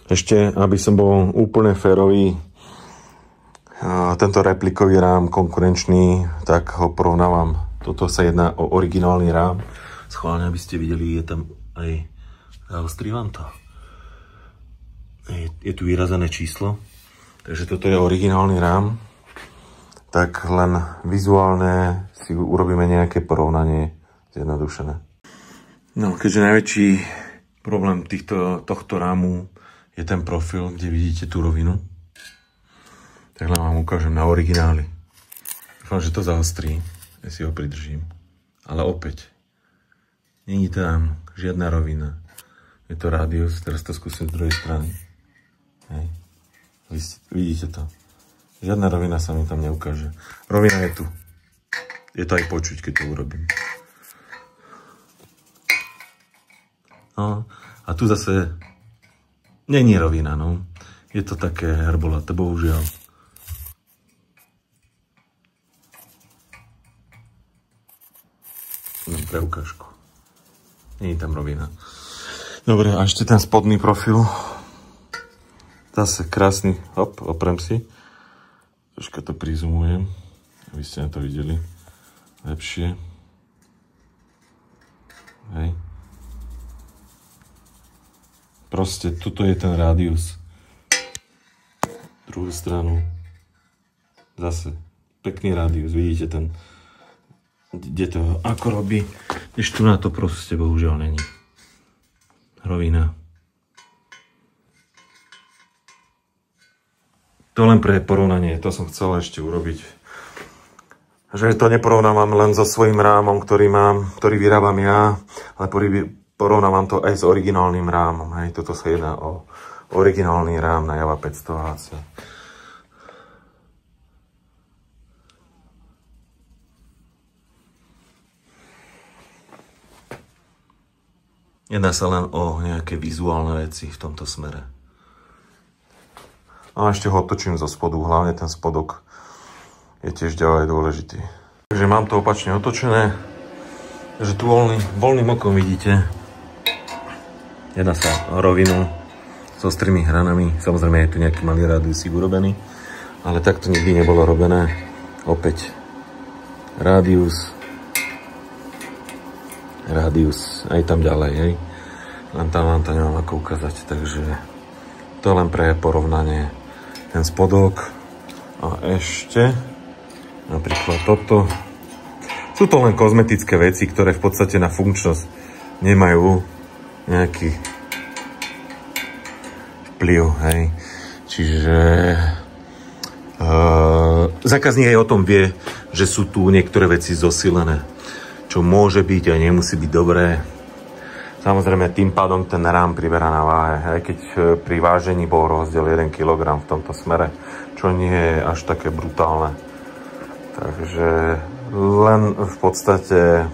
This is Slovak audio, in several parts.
Ešte, aby som bol úplne férový, tento replikový rám konkurenčný, tak ho porovnávam. Toto sa jedná o originálny rám. Schválne, aby ste videli, je tam aj Austrivanta. Je tu vyrazené číslo, takže toto je originálny rám. Tak len vizuálne si urobíme nejaké porovnanie zjednodušené. No, keďže najväčší problém tohto rámu je ten profil, kde vidíte tú rovinu, tak len vám ukážem na origináli. Dúfam, že to zaostrí, ja si ho pridržím. Ale opäť, není tam žiadna rovina. Je to rádius, teraz to skúsim z druhej strany. Hej. Vidíte to? Žiadna rovina sa mi tam neukáže. Rovina je tu. Je to aj počuť, keď to urobím. No, a tu zase není rovina, no. Je to také herbolaté, bohužiaľ. Pre ukážku. Není tam rovina. Dobre, a ešte ten spodný profil. Zase krásny. Hop, oprem si. Troška to prizumujem, aby ste na to videli lepšie. Hej. Proste, tuto je ten rádius. Druhú stranu. Zase, pekný rádius, vidíte ten, kde to ako robí. Ešte tu na to proste bohužiaľ není. Rovina. To len pre porovnanie, to som chcel ešte urobiť. Že to neporovnávam len so svojím rámom, ktorý vyrábam ja, ale porovnávam to aj s originálnym rámom. Hej. Toto sa jedná o originálny rám na Java 500 HC. Jedná sa len o nejaké vizuálne veci v tomto smere. A ešte ho otočím zo spodu, hlavne ten spodok je tiež ďalej dôležitý. Takže mám to opačne otočené, že tu voľným okom vidíte, jedná sa o rovinu s ostrými hranami, samozrejme je tu nejaký malý rádiusík urobený, ale takto nikdy nebolo robené. Opäť rádius, aj tam ďalej, hej. Len tam vám to nemám ako ukázať, takže to len pre porovnanie. Ten spodok a ešte napríklad toto. Sú to len kozmetické veci, ktoré v podstate na funkčnosť nemajú nejaký vplyv, hej. Čiže zákazník aj o tom vie, že sú tu niektoré veci zosilené, čo môže byť a nemusí byť dobré. Samozrejme, tým pádom ten rám priberá na váhe, aj keď pri vážení bol rozdiel 1 kg v tomto smere, čo nie je až také brutálne. Takže len v podstate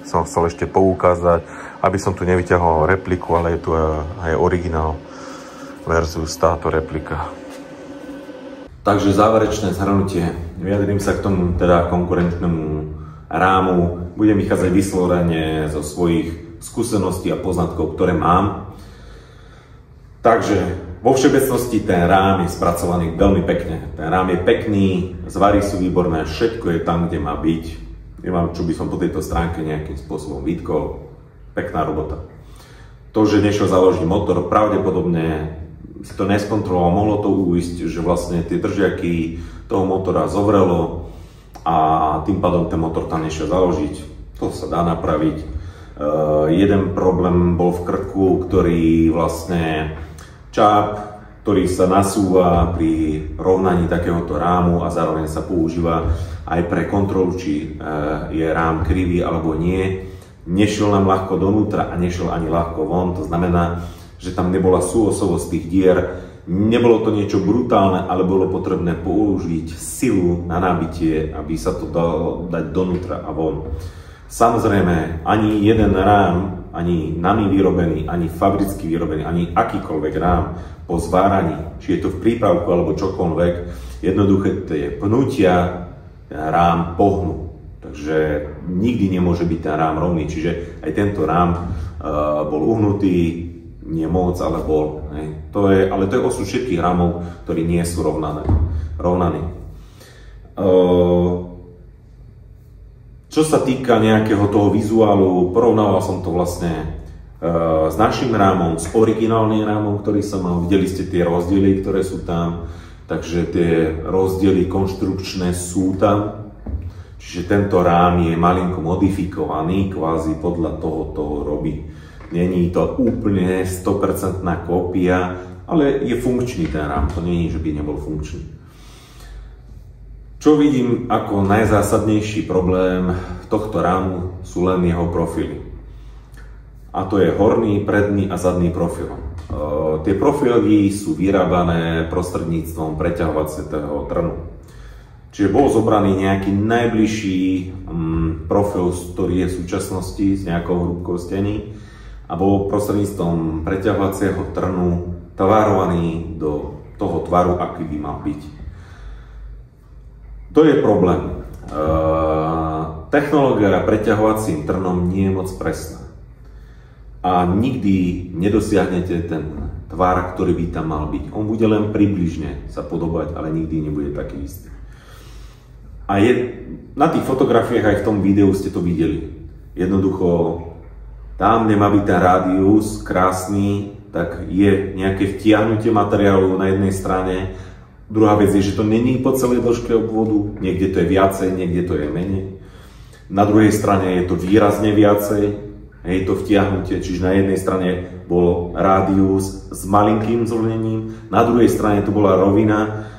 som chcel ešte poukázať, aby som tu nevyťahol repliku, ale je tu aj originál versus táto replika. Takže záverečné zhrnutie. Vyjadrím sa k tomu teda konkurentnému rámu. Budem vychádzať vyslovene zo svojich skúseností a poznatkov, ktoré mám. Takže vo všeobecnosti ten rám je spracovaný veľmi pekne. Ten rám je pekný, zvary sú výborné, všetko je tam, kde má byť. Nemám, čo by som po tejto stránke nejakým spôsobom vytkol. Pekná robota. To, že nešiel založiť motor, pravdepodobne si to neskontroloval, mohlo to uísť, že vlastne tie držiaky toho motora zovrelo a tým pádom ten motor tam nešiel založiť. To sa dá napraviť. Jeden problém bol v krku, ktorý vlastne čáp, ktorý sa nasúva pri rovnaní takéhoto rámu a zároveň sa používa aj pre kontrolu, či je rám krivý alebo nie. Nešiel nám ľahko donútra a nešiel ani ľahko von, to znamená, že tam nebola súosovosť tých dier. Nebolo to niečo brutálne, ale bolo potrebné použiť silu na nabitie, aby sa to dalo dať donútra a von. Samozrejme, ani jeden rám, ani nami vyrobený, ani fabricky vyrobený, ani akýkoľvek rám po zváraní, či je to v prípravku alebo čokoľvek, jednoduché tie pnutia rám pohnú. Takže nikdy nemôže byť ten rám rovný, čiže aj tento rám bol uhnutý, nie moc, ale bol. Hej. Ale to je osud všetkých rámov, ktorí nie sú rovnaní. Čo sa týka nejakého toho vizuálu, porovnával som to vlastne s našim rámom, s originálnym rámom, ktorý som mal. Videli ste tie rozdiely, ktoré sú tam, takže tie rozdiely konštrukčné sú tam. Čiže tento rám je malinko modifikovaný, kvázi podľa toho robí. Není to úplne 100% kópia, ale je funkčný ten rám, to nie je, že by nebol funkčný. Čo vidím ako najzásadnejší problém tohto rámu sú len jeho profily. A to je horný, predný a zadný profil. Tie profily sú vyrábané prostredníctvom preťahovacieho trnu. Čiže bol zobraný nejaký najbližší profil, ktorý je v súčasnosti s nejakou hrúbkou steny a bol prostredníctvom preťahovacieho trnu tvarovaný do toho tvaru, aký by mal byť. To je problém. Technológia preťahovacím trnom nie je moc presná. A nikdy nedosiahnete ten tvar, ktorý by tam mal byť. On bude len približne sa podobať, ale nikdy nebude taký istý. A na tých fotografiách aj v tom videu ste to videli. Jednoducho, tam nemá byť ten rádius krásny, tak je nejaké vtiahnutie materiálu na jednej strane. Druhá vec je, že to není po celej dĺžke obvodu, niekde to je viacej, niekde to je menej. Na druhej strane je to výrazne viacej, hej, to vtiahnutie, čiže na jednej strane bol rádius s malinkým zvlnením, na druhej strane to bola rovina,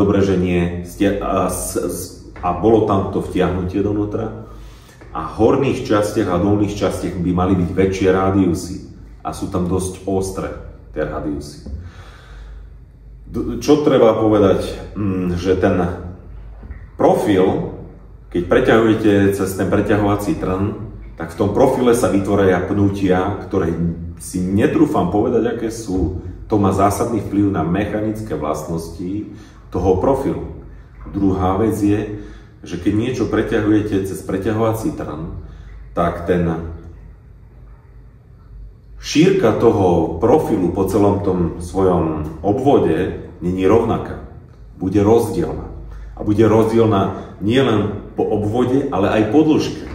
dobre, že nie, a bolo tam to vtiahnutie donútra. A v horných častiach a dolných častiach by mali byť väčšie rádiusy a sú tam dosť ostré tie rádiusy. Čo treba povedať, že ten profil, keď preťahujete cez ten preťahovací trn, tak v tom profile sa vytvoria pnutia, ktoré si netrúfam povedať, aké sú. To má zásadný vplyv na mechanické vlastnosti toho profilu. Druhá vec je, že keď niečo preťahujete cez preťahovací trn, tak ten šírka toho profilu po celom tom svojom obvode není rovnaká. Bude rozdielna. A bude rozdielna nielen po obvode, ale aj po dĺžke.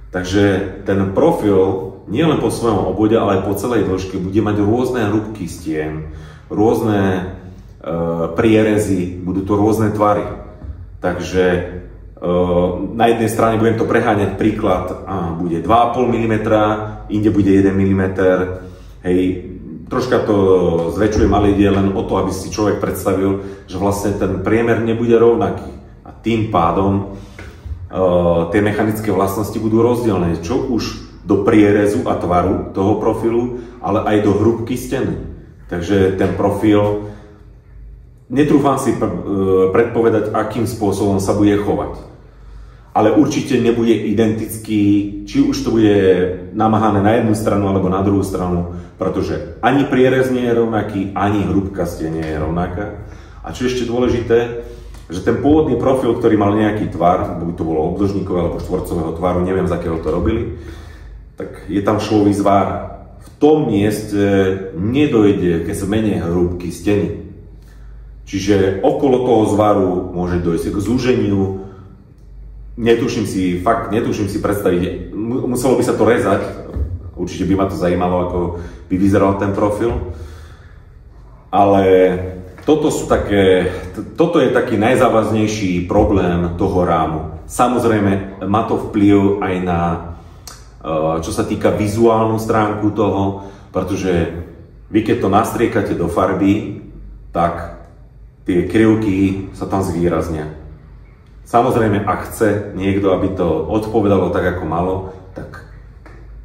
Takže ten profil nielen po svojom obvode, ale aj po celej dĺžke bude mať rôzne hrúbky stien, rôzne prierezy, budú to rôzne tvary. Takže na jednej strane budem to preháňať príklad, bude 2,5 mm, inde bude 1 mm, hej, troška to zväčšujem, ale ide len o to, aby si človek predstavil, že vlastne ten priemer nebude rovnaký a tým pádom tie mechanické vlastnosti budú rozdielne, čo už do prierezu a tvaru toho profilu, ale aj do hrúbky steny. Takže ten profil, netrúfam si predpovedať, akým spôsobom sa bude chovať. Ale určite nebude identický, či už to bude namáhané na jednu stranu alebo na druhú stranu, pretože ani prierez nie je rovnaký, ani hrúbka steny nie je rovnaká. A čo ešte dôležité, že ten pôvodný profil, ktorý mal nejaký tvar, buď to bolo obdĺžníkového alebo štvorcového tvaru, neviem z akého to robili, tak je tam švový zvar. V tom mieste nedojde ke zmene hrúbky steny. Čiže okolo toho zvaru môže dojsť k zúženiu. Netuším si predstaviť, muselo by sa to rezať, určite by ma to zajímalo, ako by vyzeral ten profil. Ale toto je taký najzávažnejší problém toho rámu. Samozrejme, má to vplyv aj na, čo sa týka vizuálnu stránku toho, pretože vy keď to nastriekate do farby, tak tie krivky sa tam zvýraznia. Samozrejme, ak chce niekto, aby to odpovedalo tak, ako malo, tak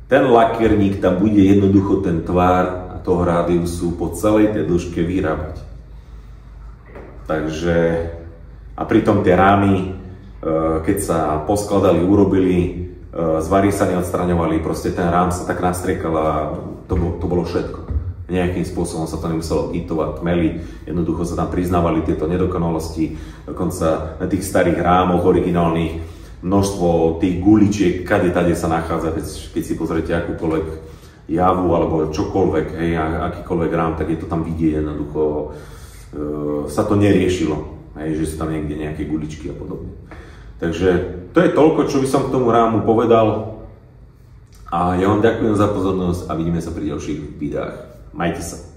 ten lakierník tam bude jednoducho ten tvar toho rádiusu po celej tej dĺžke vyrábať. Takže, a pritom tie rámy, keď sa poskladali, urobili, zvary sa neodstraňovali, proste ten rám sa tak nastriekal a to bolo všetko. Nejakým spôsobom sa to nemuselo hitovať, tmeli, jednoducho sa tam priznávali tieto nedokonalosti, dokonca na tých starých rámoch originálnych množstvo tých guličiek, kade tade sa nachádza, keď si pozriete akúkoľvek javu alebo čokoľvek, hej, akýkoľvek rám, tak je to tam vidieť, jednoducho sa to neriešilo, hej, že sú tam niekde nejaké guličky a podobne. Takže to je toľko, čo by som k tomu rámu povedal a ja vám ďakujem za pozornosť a vidíme sa pri ďalších videách. Majte sa.